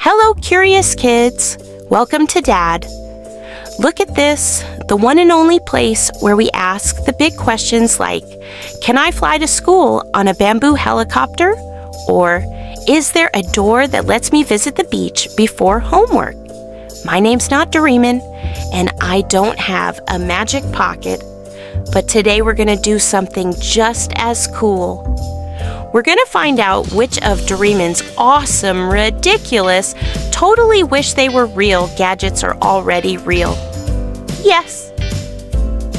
Hello, curious kids. Welcome to Dad. Look at this, the one and only place where we ask the big questions like, can I fly to school on a bamboo helicopter? Or, is there a door that lets me visit the beach before homework? My name's not Doraemon, and I don't have a magic pocket, but today we're going to do something just as cool. We're going to find out which of Doraemon's awesome, ridiculous, totally wish they were real gadgets are already real. Yes,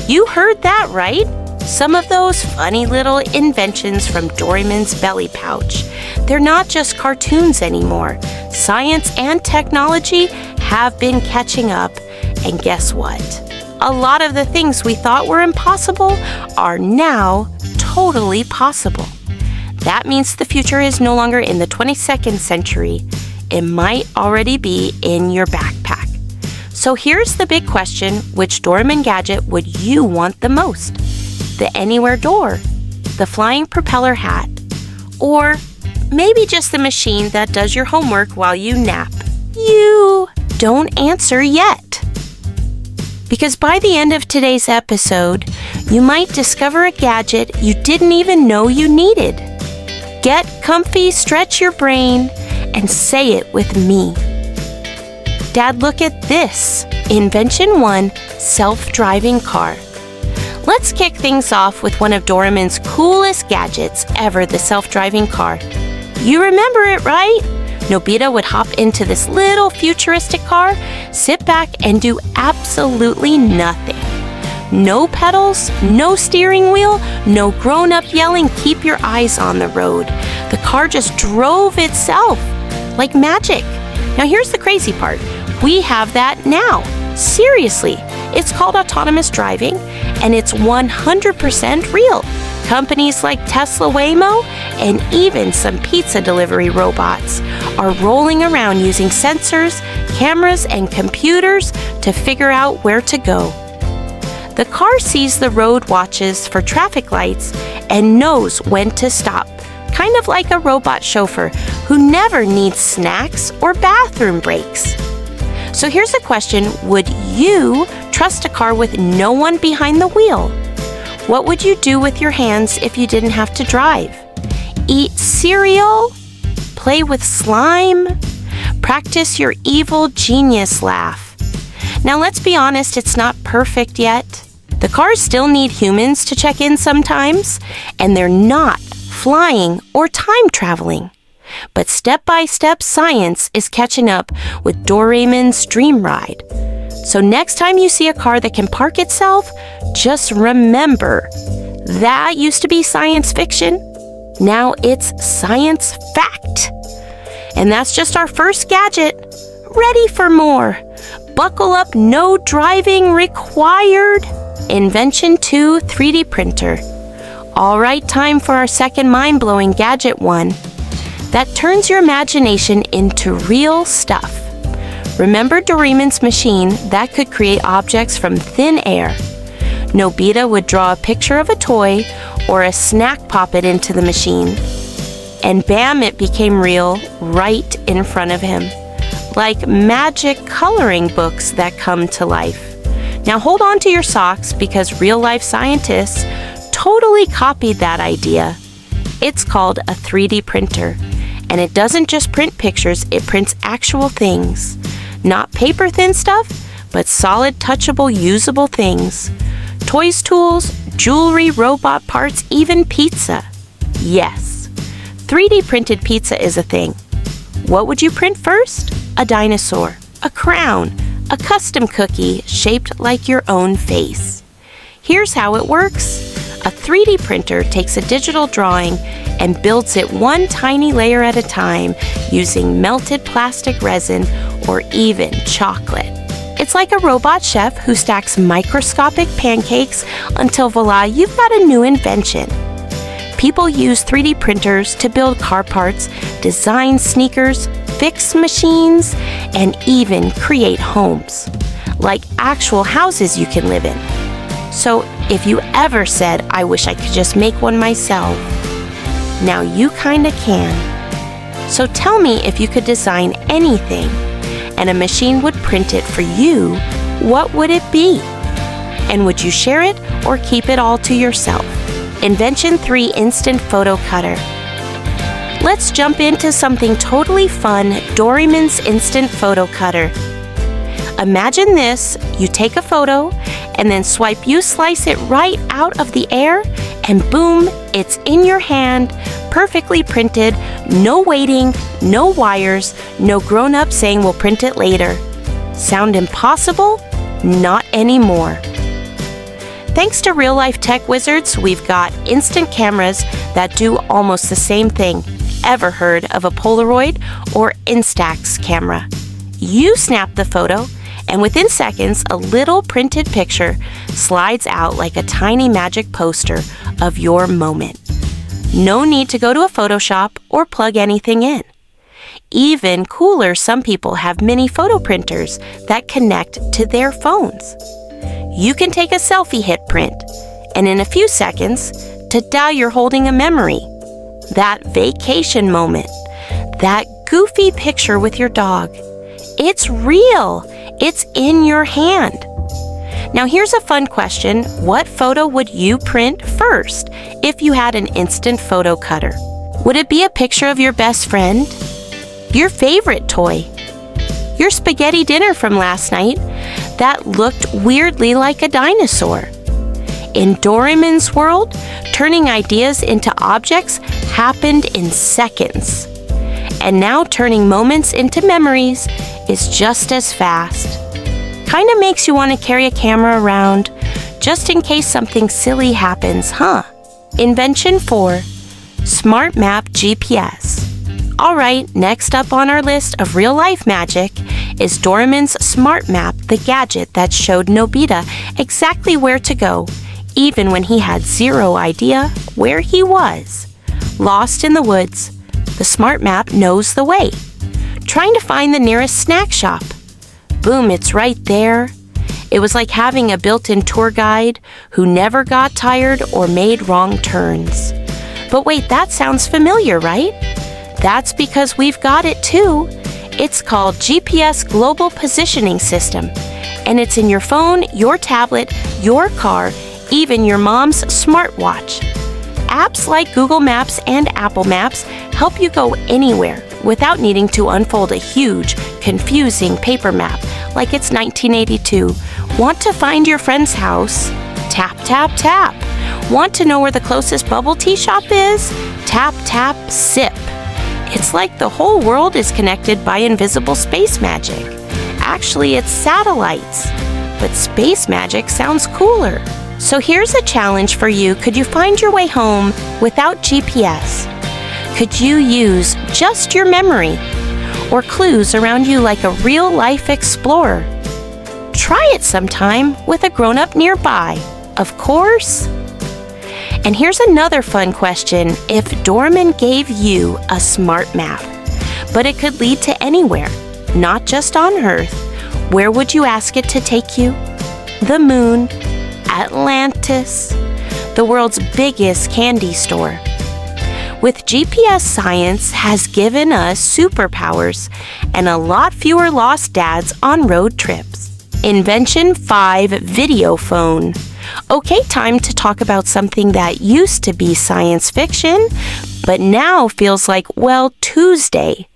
you heard that right. Some of those funny little inventions from Doraemon's belly pouch. They're not just cartoons anymore. Science and technology have been catching up, and guess what? A lot of the things we thought were impossible are now totally possible. That means the future is no longer in the 22nd century. It might already be in your backpack. So here's the big question, which Doraemon gadget would you want the most? The anywhere door, the flying propeller hat, or maybe just the machine that does your homework while you nap? You don't answer yet. Because by the end of today's episode, you might discover a gadget you didn't even know you needed. Get comfy, stretch your brain, and say it with me. Dad, look at this. Invention 1, self-driving car. Let's kick things off with one of Doraemon's coolest gadgets ever, the self-driving car. You remember it, right? Nobita would hop into this little futuristic car, sit back, and do absolutely nothing. No pedals, no steering wheel, no grown-up yelling, keep your eyes on the road. The car just drove itself, like magic. Now here's the crazy part. We have that now. Seriously, it's called autonomous driving, and it's 100% real. Companies like Tesla Waymo and even some pizza delivery robots are rolling around using sensors, cameras, and computers to figure out where to go. The car sees the road, watches for traffic lights, and knows when to stop, kind of like a robot chauffeur who never needs snacks or bathroom breaks. So here's a question, would you trust a car with no one behind the wheel? What would you do with your hands if you didn't have to drive? Eat cereal? Play with slime? Practice your evil genius laugh. Now let's be honest, it's not perfect yet. The cars still need humans to check in sometimes, and they're not flying or time traveling. But step-by-step science is catching up with Doraemon's dream ride. So next time you see a car that can park itself, just remember, that used to be science fiction. Now it's science fact. And that's just our first gadget. Ready for more. Buckle up, no driving required. Invention 2 3D printer. All right, time for our second mind-blowing gadget one. That turns your imagination into real stuff. Remember Doraemon's machine that could create objects from thin air? Nobita would draw a picture of a toy or a snack, pop it into the machine, and bam, it became real right in front of him. Like magic coloring books that come to life. Now hold on to your socks because real-life scientists totally copied that idea. It's called a 3D printer. And it doesn't just print pictures, it prints actual things. Not paper-thin stuff, but solid, touchable, usable things. Toys, tools, jewelry, robot parts, even pizza. Yes, 3D printed pizza is a thing. What would you print first? A dinosaur, a crown, a custom cookie shaped like your own face. Here's how it works. A 3D printer takes a digital drawing and builds it one tiny layer at a time using melted plastic resin or even chocolate. It's like a robot chef who stacks microscopic pancakes until voila, you've got a new invention. People use 3D printers to build car parts, design sneakers, fix machines, and even create homes, like actual houses you can live in. So if you ever said, I wish I could just make one myself, now you kinda can. So tell me, if you could design anything and a machine would print it for you, what would it be? And would you share it or keep it all to yourself? Invention 3 Instant Photo Cutter. Let's jump into something totally fun, Doraemon's Instant Photo Cutter. Imagine this: you take a photo and then you slice it right out of the air, and boom, it's in your hand, perfectly printed, no waiting, no wires, no grown-up saying we'll print it later. Sound impossible? Not anymore. Thanks to real-life tech wizards, we've got instant cameras that do almost the same thing. Ever heard of a Polaroid or Instax camera? You snap the photo, and within seconds, a little printed picture slides out like a tiny magic poster of your moment. No need to go to a Photoshop or plug anything in. Even cooler, some people have mini photo printers that connect to their phones. You can take a selfie hit print, and in a few seconds, ta-da, you're holding a memory. That vacation moment, that goofy picture with your dog. It's real. It's in your hand. Now here's a fun question. What photo would you print first if you had an instant photo cutter? Would it be a picture of your best friend? Your favorite toy? Your spaghetti dinner from last night that looked weirdly like a dinosaur? In Doraemon's world, turning ideas into objects happened in seconds. And now turning moments into memories is just as fast. Kinda makes you want to carry a camera around just in case something silly happens, huh? Invention 4, Smart Map GPS. Alright, next up on our list of real-life magic is Doraemon's Smart Map, the gadget that showed Nobita exactly where to go, even when he had zero idea where he was. Lost in the woods, the Smart Map knows the way. Trying to find the nearest snack shop. Boom, it's right there. It was like having a built-in tour guide who never got tired or made wrong turns. But wait, that sounds familiar, right? That's because we've got it too. It's called GPS Global Positioning System, and it's in your phone, your tablet, your car, even your mom's smartwatch. Apps like Google Maps and Apple Maps help you go anywhere without needing to unfold a huge, confusing paper map like it's 1982. Want to find your friend's house? Tap, tap, tap. Want to know where the closest bubble tea shop is? Tap, tap, sip. It's like the whole world is connected by invisible space magic. Actually, it's satellites. But space magic sounds cooler. So here's a challenge for you. Could you find your way home without GPS? Could you use just your memory or clues around you like a real-life explorer? Try it sometime with a grown-up nearby, of course. And here's another fun question. If Doraemon gave you a smart map, but it could lead to anywhere, not just on Earth, where would you ask it to take you? The moon, Atlantis, the world's biggest candy store. With GPS, science has given us superpowers and a lot fewer lost dads on road trips. Invention 5 Video Phone. Okay, time to talk about something that used to be science fiction, but now feels like, well, Tuesday.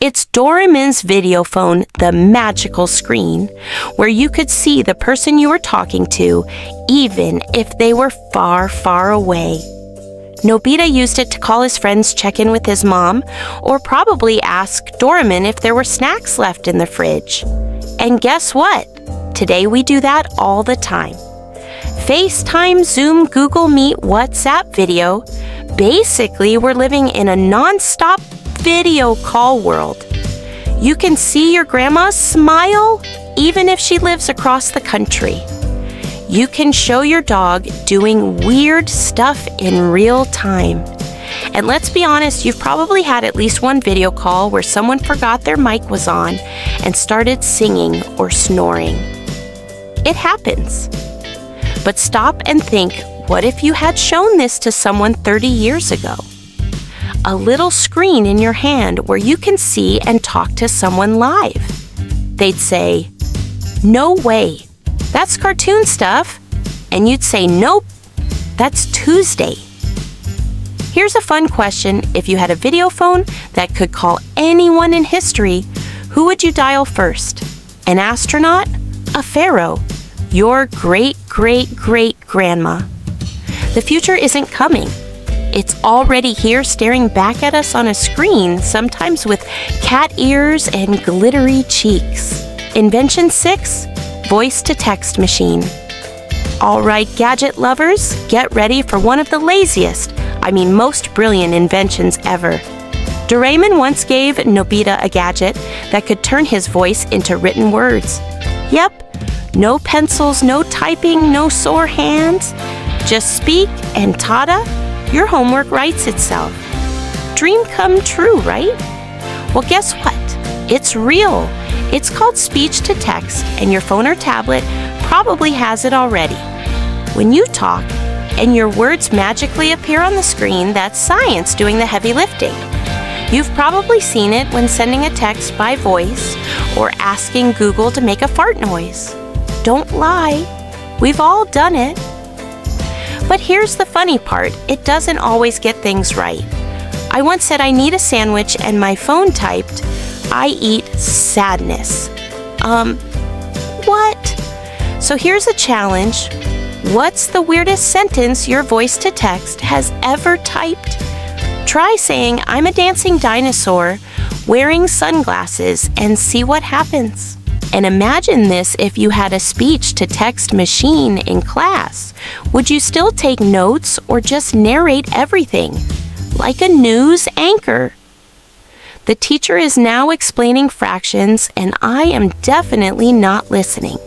It's Doraemon's video phone, the magical screen, where you could see the person you were talking to, even if they were far, far away. Nobita used it to call his friends, check in with his mom, or probably ask Doraemon if there were snacks left in the fridge. And guess what? Today we do that all the time. FaceTime, Zoom, Google Meet, WhatsApp video. Basically, we're living in a non-stop video call world. You can see your grandma smile even if she lives across the country. You can show your dog doing weird stuff in real time. And let's be honest, you've probably had at least one video call where someone forgot their mic was on and started singing or snoring. It happens. But stop and think, what if you had shown this to someone 30 years ago? a little screen in your hand where you can see and talk to someone live. They'd say, "No way, that's cartoon stuff." And you'd say, "Nope, that's Tuesday." Here's a fun question. If you had a video phone that could call anyone in history, who would you dial first? An astronaut? A pharaoh? Your great-great-great-grandma? The future isn't coming. It's already here staring back at us on a screen, sometimes with cat ears and glittery cheeks. Invention 6, voice-to-text machine. All right, gadget lovers, get ready for one of the laziest, most brilliant inventions ever. Doraemon once gave Nobita a gadget that could turn his voice into written words. Yep, no pencils, no typing, no sore hands. Just speak and ta-da, your homework writes itself. Dream come true, right? Well, guess what? It's real. It's called speech-to-text, and your phone or tablet probably has it already. When you talk and your words magically appear on the screen, that's science doing the heavy lifting. You've probably seen it when sending a text by voice or asking Google to make a fart noise. Don't lie, we've all done it. But here's the funny part, it doesn't always get things right. I once said I need a sandwich and my phone typed, "I eat sadness." What? So here's a challenge. What's the weirdest sentence your voice-to-text has ever typed? Try saying, "I'm a dancing dinosaur wearing sunglasses," and see what happens. And imagine this if you had a speech-to-text machine in class. Would you still take notes or just narrate everything? Like a news anchor. The teacher is now explaining fractions, and I am definitely not listening.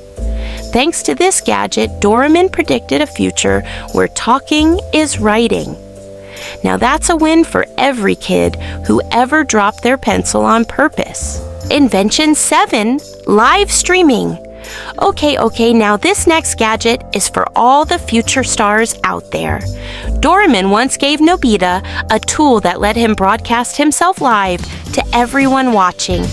Thanks to this gadget, Doraemon predicted a future where talking is writing. Now that's a win for every kid who ever dropped their pencil on purpose. Invention 7, live streaming. Okay, now this next gadget is for all the future stars out there. Doraemon once gave Nobita a tool that let him broadcast himself live to everyone watching.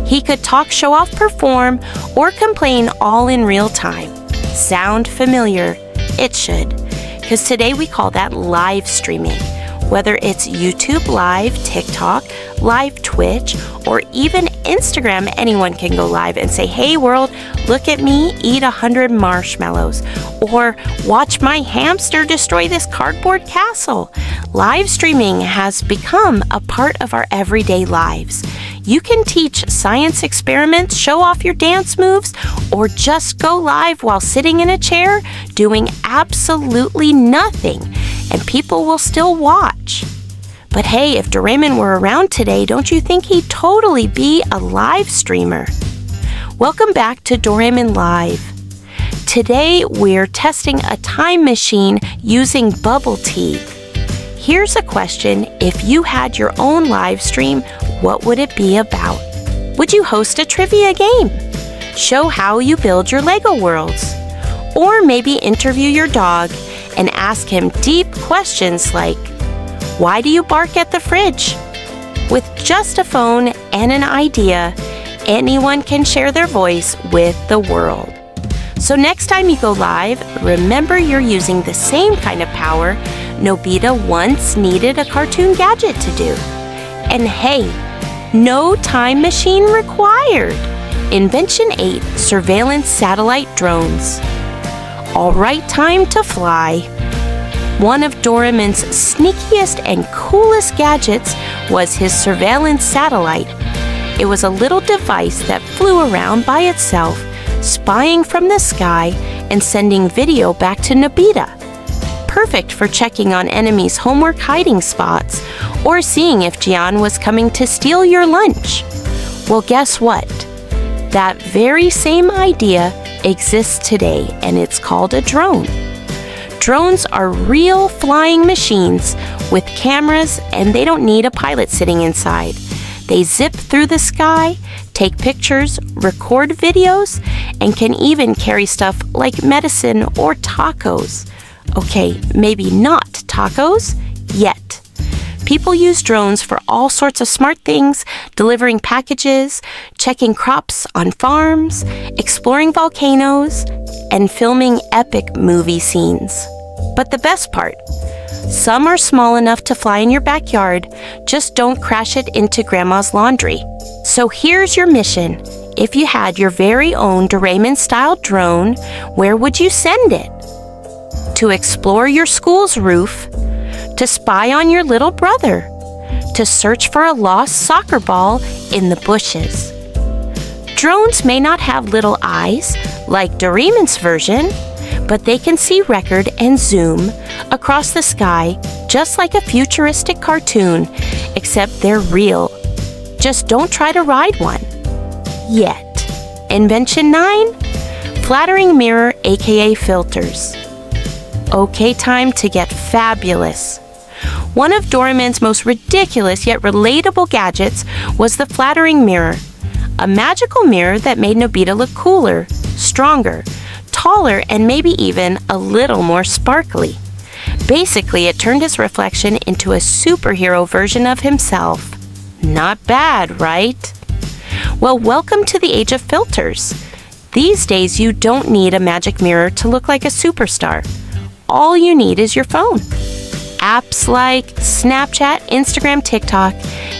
He could talk, show off, perform, or complain all in real time. Sound familiar? It should, because today we call that live streaming. Whether it's YouTube Live, TikTok, Live Twitch, or even Instagram, anyone can go live and say, "Hey world, look at me eat 100 marshmallows," or "Watch my hamster destroy this cardboard castle." Live streaming has become a part of our everyday lives. You can teach science experiments, show off your dance moves, or just go live while sitting in a chair doing absolutely nothing, and people will still watch. But hey, if Doraemon were around today, don't you think he'd totally be a live streamer? Welcome back to Doraemon Live. Today, we're testing a time machine using bubble tea. Here's a question: if you had your own live stream, what would it be about? Would you host a trivia game? Show how you build your Lego worlds? Or maybe interview your dog and ask him deep questions like, "Why do you bark at the fridge?" With just a phone and an idea, anyone can share their voice with the world. So next time you go live, remember you're using the same kind of power Nobita once needed a cartoon gadget to do. And hey, no time machine required. Invention 8, surveillance satellite drones. All right, time to fly. One of Doraemon's sneakiest and coolest gadgets was his surveillance satellite. It was a little device that flew around by itself, spying from the sky and sending video back to Nobita. Perfect for checking on enemies' homework hiding spots or seeing if Gian was coming to steal your lunch. Well, guess what? That very same idea exists today, and it's called a drone. Drones are real flying machines with cameras, and they don't need a pilot sitting inside. They zip through the sky, take pictures, record videos, and can even carry stuff like medicine or tacos. Okay, maybe not tacos yet. People use drones for all sorts of smart things, delivering packages, checking crops on farms, exploring volcanoes, and filming epic movie scenes. But the best part, some are small enough to fly in your backyard, just don't crash it into Grandma's laundry. So here's your mission. If you had your very own Doraemon-style drone, where would you send it? To explore your school's roof, to spy on your little brother, to search for a lost soccer ball in the bushes. Drones may not have little eyes like Doraemon's version, but they can see, record, and zoom across the sky just like a futuristic cartoon, except they're real. Just don't try to ride one. Yet. Invention 9? Flattering mirror, aka filters. Okay, time to get fabulous. One of Doraemon's most ridiculous yet relatable gadgets was the flattering mirror, a magical mirror that made Nobita look cooler, stronger, taller, and maybe even a little more sparkly. Basically, it turned his reflection into a superhero version of himself. Not bad, right? Well, welcome to the age of filters. These days, you don't need a magic mirror to look like a superstar. All you need is your phone. Apps like Snapchat, Instagram, TikTok,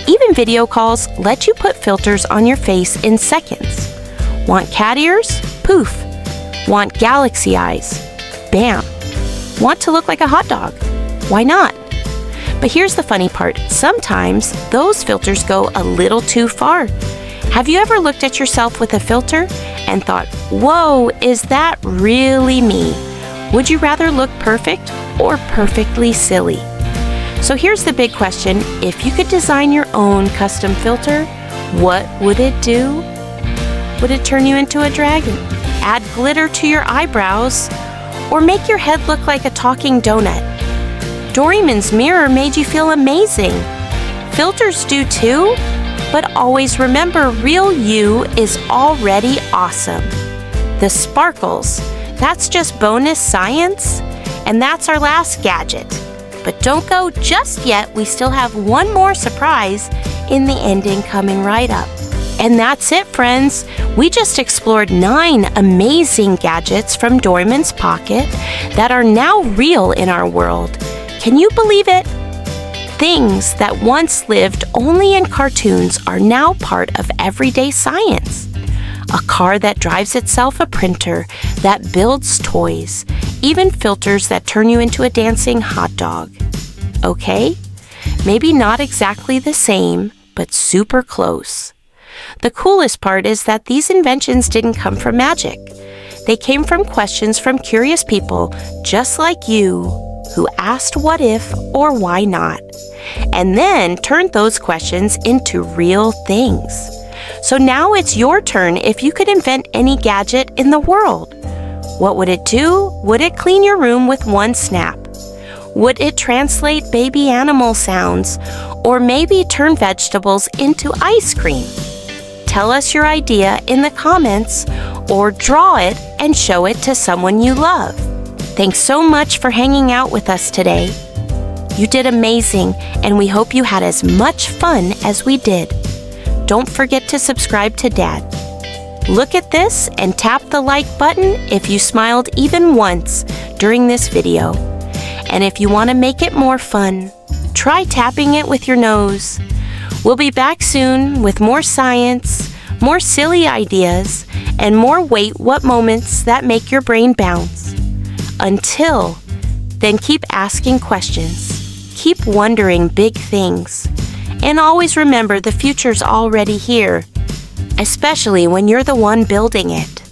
even video calls let you put filters on your face in seconds. Want cat ears? Poof. Want galaxy eyes? Bam. Want to look like a hot dog? Why not? But here's the funny part. Sometimes those filters go a little too far. Have you ever looked at yourself with a filter and thought, whoa, is that really me? Would you rather look perfect or perfectly silly? So here's the big question. If you could design your own custom filter, what would it do? Would it turn you into a dragon? Add glitter to your eyebrows? Or make your head look like a talking donut? Doraemon's mirror made you feel amazing. Filters do too, but always remember, real you is already awesome. The sparkles, that's just bonus science, and that's our last gadget. But don't go just yet, we still have one more surprise in the ending coming right up. And that's it, friends. We just explored 9 amazing gadgets from Doraemon's pocket that are now real in our world. Can you believe it? Things that once lived only in cartoons are now part of everyday science. A car that drives itself, a printer that builds toys, even filters that turn you into a dancing hot dog. Okay? Maybe not exactly the same, but super close. The coolest part is that these inventions didn't come from magic. They came from questions from curious people just like you who asked what if or why not, and then turned those questions into real things. So now it's your turn. If you could invent any gadget in the world, what would it do? Would it clean your room with one snap? Would it translate baby animal sounds? Or maybe turn vegetables into ice cream? Tell us your idea in the comments or draw it and show it to someone you love. Thanks so much for hanging out with us today. You did amazing, and we hope you had as much fun as we did. Don't forget to subscribe to Dad. Look at this and tap the like button if you smiled even once during this video. And if you want to make it more fun, try tapping it with your nose. We'll be back soon with more science, more silly ideas, and more wait what moments that make your brain bounce. Until then, keep asking questions, keep wondering big things, and always remember the future's already here, especially when you're the one building it.